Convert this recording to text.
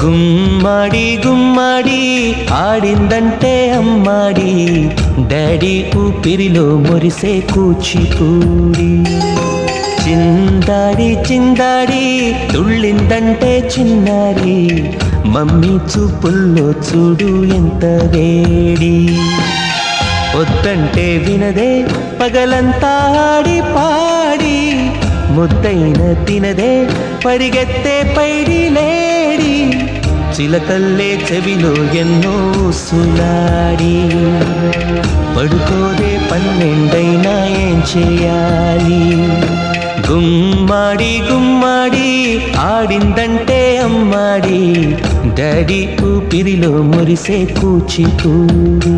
గుమ్మడి గుమ్మడి ఆడిందంటే అమ్మాడి, daddy ఊపిరిలో మురిసే కూచిపూడి. చిందాడి చిందాడి తుళ్ళిందంటే చిన్నారి, మమ్మీ చూపుల్లో చూడు ఎంత వేడి. వద్దంటే వినదే పగలంతా ఆడి పాడి, ముద్దైన తినదే పరిగెత్తే పైడి లేడి. చిలకల్లే చెవిలో ఎన్నో సులాడి, పడుకోదే పన్నెండైనా ఏం చేయాలి. గుమ్మాడి గుమ్మాడి ఆడిందంటే అమ్మాడి, డాడీ ఊపిరిలో మురిసే కూచిపూడి.